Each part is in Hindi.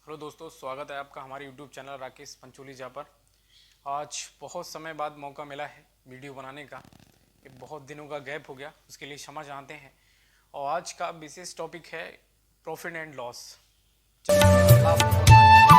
हेलो दोस्तों, स्वागत है आपका हमारे YouTube चैनल राकेश पंचोली जहाँ पर आज बहुत समय बाद मौका मिला है वीडियो बनाने का। ये बहुत दिनों का गैप हो गया, उसके लिए क्षमा चाहते हैं। और आज का विशेष टॉपिक है प्रॉफिट एंड लॉस। चलिए, लाभ और हानि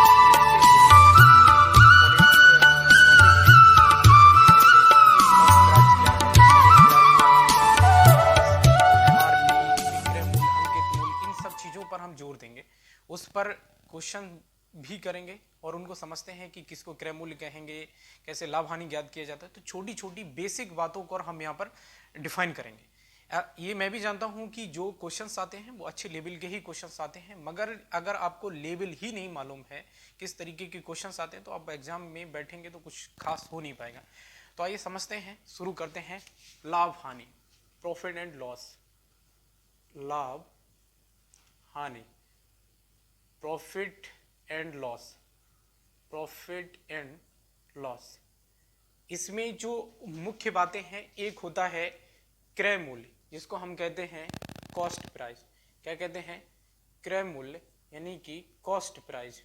ये चीज़ों पर हम जोर देंगे, उस पर क्वेश्चन भी करेंगे और उनको समझते हैं कि किसको क्रय मूल्य कहेंगे, कैसे लाभ हानि ज्ञात किया जाता है। तो छोटी छोटी बेसिक बातों को हम यहाँ पर डिफाइन करेंगे। ये मैं भी जानता हूँ कि जो क्वेश्चंस आते हैं वो अच्छे लेवल के ही क्वेश्चंस आते हैं, मगर अगर आपको लेवल ही नहीं मालूम है किस तरीके के क्वेश्चंस आते हैं तो आप एग्जाम में बैठेंगे तो कुछ खास हो नहीं पाएगा। तो आइए समझते हैं, शुरू करते हैं। लाभ हानि, प्रॉफिट एंड लॉस। लाभ हानि, profit and loss, profit and loss. इसमें जो मुख्य बातें हैं, एक होता है क्रय मूल्य, जिसको हम कहते हैं कॉस्ट प्राइस। क्या कहते हैं? क्रय मूल्य, यानी कि कॉस्ट प्राइस।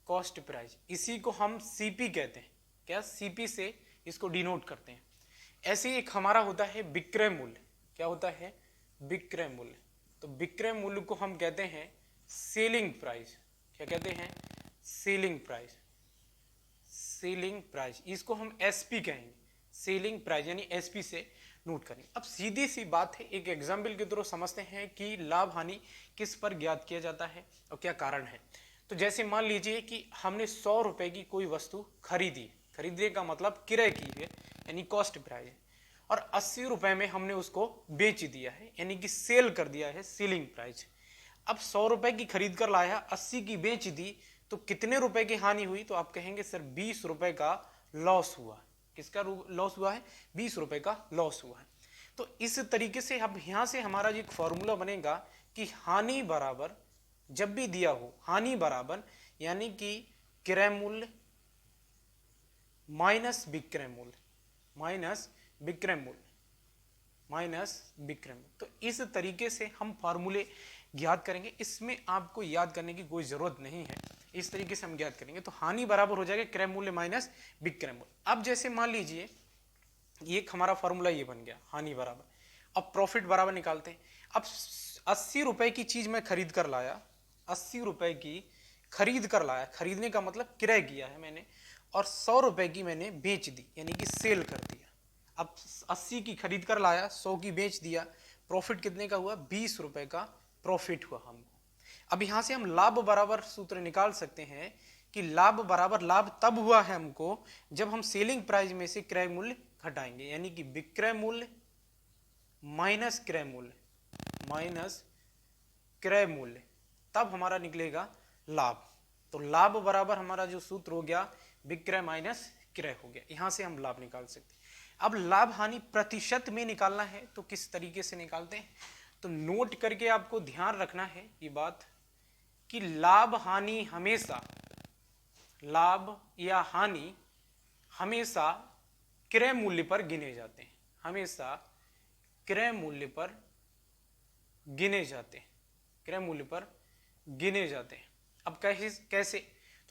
कॉस्ट प्राइस इसी को हम सीपी कहते हैं। क्या? सीपी से इसको डिनोट करते हैं। ऐसे एक हमारा होता है विक्रय मूल्य। क्या होता है? विक्रय मूल्य। तो विक्रय मूल्य को हम कहते हैं सेलिंग प्राइस। क्या कहते हैं? Selling price. सेलिंग प्राइस, इसको हम एसपी कहेंगे। सेलिंग प्राइस यानी एसपी से नोट करेंगे। अब सीधी सी बात है, एक एग्जाम्पल के थ्रू समझते हैं कि लाभ हानि किस पर ज्ञात किया जाता है और क्या कारण है। तो जैसे मान लीजिए कि हमने 100 रुपए की कोई वस्तु खरीदी। खरीदने का मतलब क्रय की है, यानी कॉस्ट प्राइस है। और 80 रुपए में हमने उसको बेच दिया है, यानी कि सेल कर दिया है, सेलिंग प्राइस। अब 100 रुपए की खरीद कर लाया, 80 की बेच दी, तो कितने रुपए की हानि हुई? तो आप कहेंगे सर 20 रुपए का लॉस हुआ। किसका लॉस हुआ है? 20 रुपए का लॉस हुआ है। तो इस तरीके से अब यहां से हमारा जो एक फॉर्मूला बनेगा कि हानि बराबर, जब भी दिया हो हानि बराबर, यानी कि क्रय मूल्य माइनस विक्रय मूल्य, माइनस विक्रय मूल्य, माइनस विक्रय मूल्य। तो इस तरीके से हम फॉर्मूले ज्ञात करेंगे। इसमें आपको याद करने की कोई जरूरत नहीं है, इस तरीके से हम ज्ञात करेंगे। तो हानि बराबर हो जाएगा क्रय मूल्य माइनस विक्रय मूल्य। अब जैसे मान लीजिए ये हमारा फॉर्मूला ये बन गया, हानि बराबर। अब प्रॉफिट बराबर निकालते हैं। अब 80 रुपए की चीज मैं खरीद कर लाया, 80 रुपए की खरीद कर लाया, खरीदने का मतलब क्रय किया है मैंने, और 100 रुपए की मैंने बेच दी, यानी कि सेल कर दिया। अब 80 की खरीद कर लाया, 100 की बेच दिया, प्रॉफिट कितने का हुआ? 20 रुपए का प्रॉफिट हुआ हमको। अब यहां से हम लाभ बराबर सूत्र निकाल सकते हैं कि लाभ बराबर, लाभ तब हुआ है हमको जब हम सेलिंग प्राइस में से क्रय मूल्य घटाएंगे, यानी कि विक्रय मूल्य माइनस क्रय मूल्य, माइनस क्रय मूल्य, तब हमारा निकलेगा लाभ। तो लाभ बराबर हमारा जो सूत्र हो गया विक्रय माइनस क्रय हो गया। यहां से हम लाभ निकाल सकते हैं। अब लाभ हानि प्रतिशत में निकालना है तो किस तरीके से निकालते हैं? तो नोट करके आपको ध्यान रखना है ये बात कि लाभ हानि हमेशा, लाभ या हानि हमेशा क्रय मूल्य पर गिने जाते हैं, हमेशा क्रय मूल्य पर गिने जाते हैं, क्रय मूल्य पर गिने जाते हैं। अब कैसे कैसे?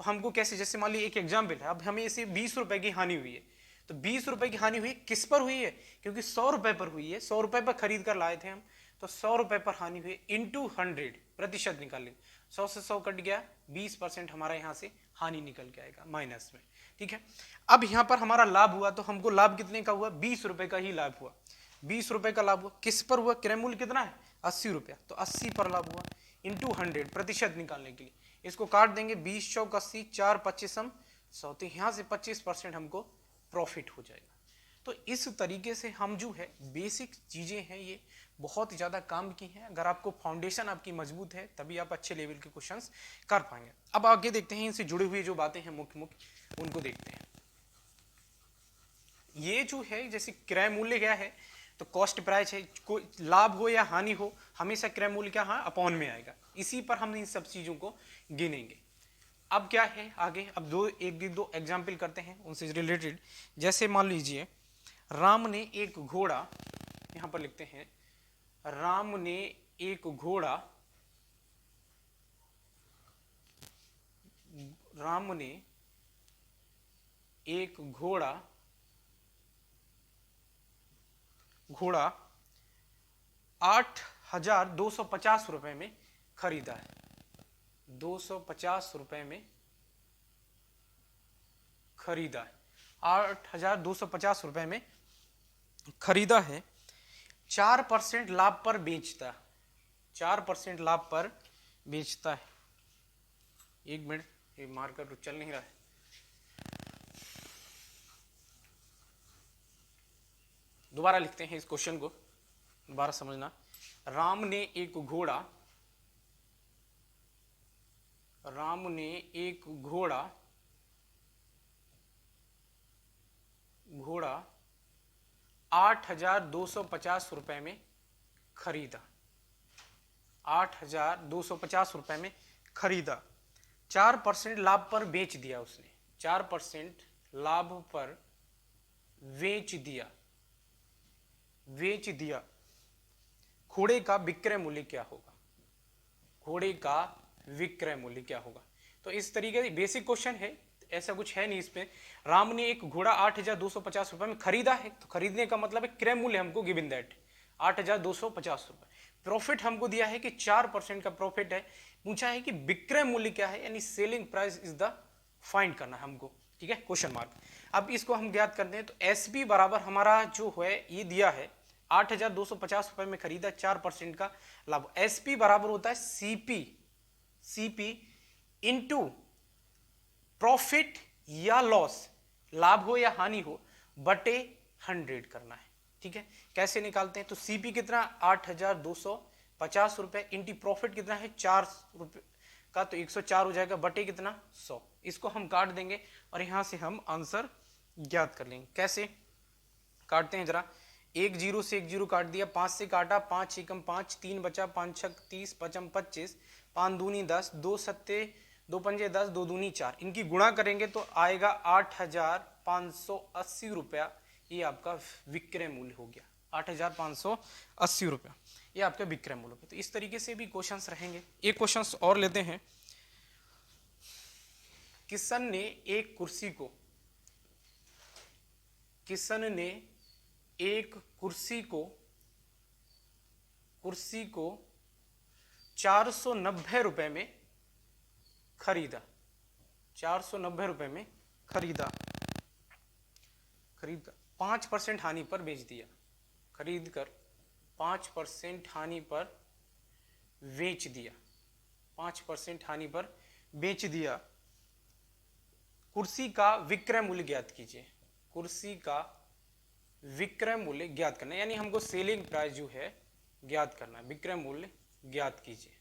तो हमको कैसे, जैसे मान लीजिए एक एग्जाम्पल है, अब हमें इसे 20 रुपए की हानि हुई है। तो 20 रुपए की हानि हुई किस पर हुई है? क्योंकि 100 रुपए पर हुई है, 100 रुपए पर खरीद कर लाए थे हम, तो 100 रुपए पर हानि हुई इंटू 100, प्रतिशत निकालेंगे। 100 से 100 कट गया, 20% हमारा यहाँ से हानि निकल के आएगा माइनस में। ठीक है। अब यहाँ पर हमारा लाभ हुआ, तो हमको लाभ कितने का हुआ? 20 रुपए का ही लाभ हुआ। 20 रुपए का लाभ हुआ, किस पर हुआ? क्रय मूल्य कितना है? 80 रुपया, तो 80 पर लाभ हुआ इंटू 100, प्रतिशत निकालने के लिए इसको काट देंगे। 20 चौक 80, 4 25 100, तो यहाँ से 25% हमको प्रॉफिट हो जाएगा। तो इस तरीके से हम जो है बेसिक चीजें हैं, ये बहुत ज्यादा काम की हैं। अगर आपको फाउंडेशन आपकी मजबूत है तभी आप अच्छे लेवल के क्वेश्चंस कर पाएंगे। अब आगे देखते हैं इनसे जुड़ी हुई जो बातें हैं मुख्य मुख्य, उनको देखते हैं। ये जो है जैसे क्रय मूल्य क्या है, तो कॉस्ट प्राइस है। कोई लाभ हो या हानि हो, हमेशा क्रय मूल्य क्या है? अपॉन में आएगा। इसी पर हम इन सब चीजों को गिनेंगे। अब क्या है आगे? अब दो एग्जाम्पल करते हैं उनसे रिलेटेड। जैसे मान लीजिए राम ने एक घोड़ा, यहां पर लिखते हैं राम ने एक घोड़ा राम ने एक घोड़ा 8,250 रुपए में खरीदा है। 250 रुपए में खरीदा है, 8,250 रुपए में खरीदा है। 4% लाभ पर बेचता, 4% लाभ पर बेचता है। एक मिनट, ये मार्कर चल नहीं रहा है। दोबारा लिखते हैं इस क्वेश्चन को, दोबारा समझना। राम ने एक घोड़ा 8,250 रुपए में खरीदा, 8,250 रुपए में खरीदा। 4% लाभ पर बेच दिया उसने, 4% लाभ पर बेच दिया। घोड़े का विक्रय मूल्य क्या होगा? घोड़े का विक्रय मूल्य क्या होगा? तो इस तरीके से बेसिक क्वेश्चन है, ऐसा कुछ है नहीं इसमें। राम ने एक घोड़ा 8,250 रुपए में खरीदा है, तो खरीदने का मतलब है क्रय मूल्य हमको गिवन दैट 8,250 रुपए। प्रॉफिट हमको दिया है कि 4% का प्रॉफिट है। पूछा है कि विक्रय मूल्य क्या है, यानी selling price is the find करना है हमको, ठीक है, क्वेश्चन मार्क। अब इसको हम ज्ञात करते हैं, तो एसपी बराबर हमारा जो है ये दिया है 8,250 रुपए में खरीदा, 4% का लाभ। एसपी बराबर होता है सीपी इंटू प्रॉफिट या लॉस, लाभ हो या हानि हो, बटे 100 करना है, ठीक है। कैसे निकालते हैं? तो सीपी कितना 8,250 रुपए, इंटू प्रॉफिट कितना है 4 रुपए का, तो 104 हो जाएगा, बटे कितना 100। इसको हम काट देंगे और यहां से हम आंसर ज्ञात कर लेंगे। कैसे काटते हैं जरा? 1 0 से 1 0 काट दिया, 5 से काटा, 5 एकम 5, 3 बचा, 5 6 30, 5 25, 5 दूनी 10, 2 सत्ते 2 पंजे 10, 2 दूनी 4। इनकी गुणा करेंगे तो आएगा 8,580 रुपया। ये आपका विक्रय मूल्य हो गया, 8,580 रुपया ये आपका विक्रय मूल्य हो गया। तो इस तरीके से भी क्वेश्चंस रहेंगे। एक क्वेश्चंस और लेते हैं। किशन ने एक कुर्सी को 490 रुपए में खरीदा, 490 रुपए में खरीद कर 5% हानि पर बेच दिया, खरीद कर 5% हानि पर बेच दिया, 5% हानि पर बेच दिया। कुर्सी का विक्रय मूल्य ज्ञात कीजिए। कुर्सी का विक्रय मूल्य ज्ञात करना, यानी हमको सेलिंग प्राइस जो है ज्ञात करना है। विक्रय मूल्य ज्ञात कीजिए,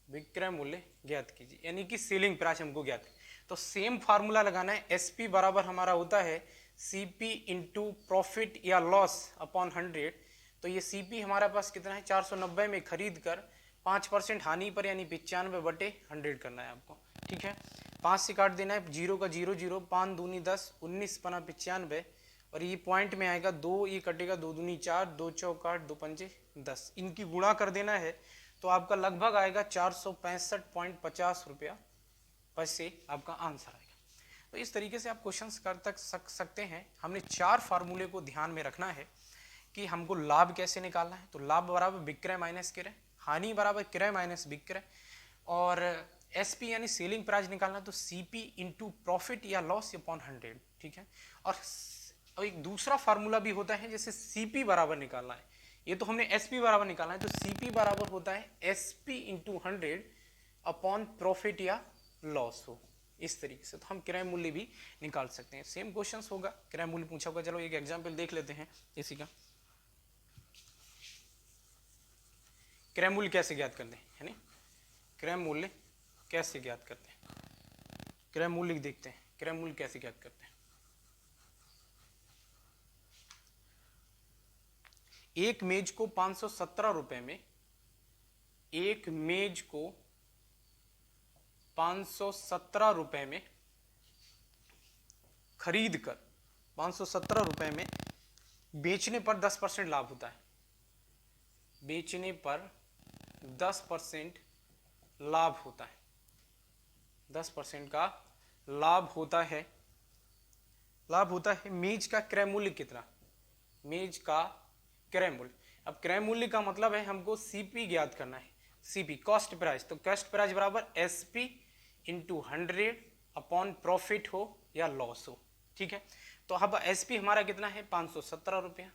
विक्रय मूल्य ज्ञात कीजिए, यानी कि सेलिंग प्राइस हमको ज्ञात है। तो सेम फार्मूला लगाना है। एसपी बराबर हमारा होता है सीपी इंटू प्रॉफिट या लॉस अपॉन 100। तो ये सीपी हमारा पास कितना है 490 में खरीद कर 5% हानि पर, यानी 95 बटे 100 करना है आपको, ठीक है। 5 से काट देना है, 0 का 0 0, 5 दूनी 10, 19 पना 95, और ये पॉइंट में आएगा 2, ये कटेगा 2 दूनी 4, 2 चौक 8, 2 पंजे 10। इनकी गुणा कर देना है तो आपका लगभग आएगा 465.50 रुपया, बस से आपका आंसर आएगा। तो इस तरीके से आप क्वेश्चंस कर तक सकते हैं। हमने 4 फार्मूले को ध्यान में रखना है कि हमको लाभ कैसे निकालना है। तो लाभ बराबर विक्रय माइनस क्रय, हानि बराबर क्रय माइनस विक्रय, और एसपी यानी सेलिंग प्राइस निकालना तो सीपी इंटू प्रॉफिट या लॉस अपॉन 100, ठीक है। और एक दूसरा फार्मूला भी होता है, जैसे सीपी बराबर निकालना है। ये तो हमने एसपी बराबर निकालना है, तो सीपी बराबर होता है एसपी इंटू 100 अपॉन प्रॉफिट या लॉस हो, इस तरीके से। तो हम क्रय मूल्य भी निकाल सकते हैं। सेम क्वेश्चंस होगा, क्रय मूल्य पूछा होगा। चलो एक एग्जांपल देख लेते हैं इसी का। क्रय मूल्य कैसे ज्ञात करते हैं, है ना? क्रय मूल्य कैसे ज्ञात करते हैं? क्रय मूल्य देखते हैं, क्रय मूल्य कैसे ज्ञात करते हैं। एक मेज को 517 रुपए में, एक मेज को 517 रुपए में खरीद कर 517 रुपए में बेचने पर 10% लाभ होता है। बेचने पर 10% लाभ होता है, 10% का लाभ होता है। मेज का क्रय मूल्य कितना? मेज का क्रय मूल्य, अब क्रय मूल्य का मतलब है हमको सीपी ज्ञात करना है। सीपी कॉस्ट प्राइस, तो कॉस्ट प्राइस बराबर एसपी इंटू 100 अपॉन प्रॉफिट हो या लॉस हो। ठीक है, तो अब एसपी हमारा कितना है 517 रुपया,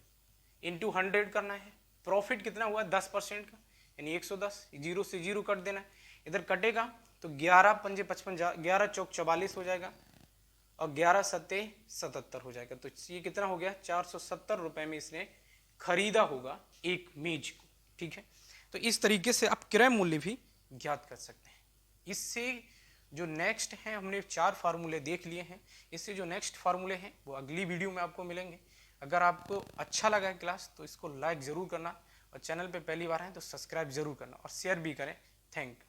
इंटू 100 करना है। प्रॉफिट कितना हुआ 10% का यानी 110, जीरो से जीरो कट देना है, इधर कटेगा तो 11 पंजे 55, 11 चौक 44 हो जाएगा और 11 सत्ते 77 हो जाएगा। तो ये कितना हो गया 470 रुपए में इसने खरीदा होगा एक मेज को। ठीक है, तो इस तरीके से आप क्रय मूल्य भी ज्ञात कर सकते हैं। इससे जो नेक्स्ट है, हमने 4 फार्मूले देख लिए हैं, इससे जो नेक्स्ट फार्मूले हैं वो अगली वीडियो में आपको मिलेंगे। अगर आपको अच्छा लगा है क्लास तो इसको लाइक जरूर करना और चैनल पे पहली बार आए तो सब्सक्राइब जरूर करना और शेयर भी करें। Thank you.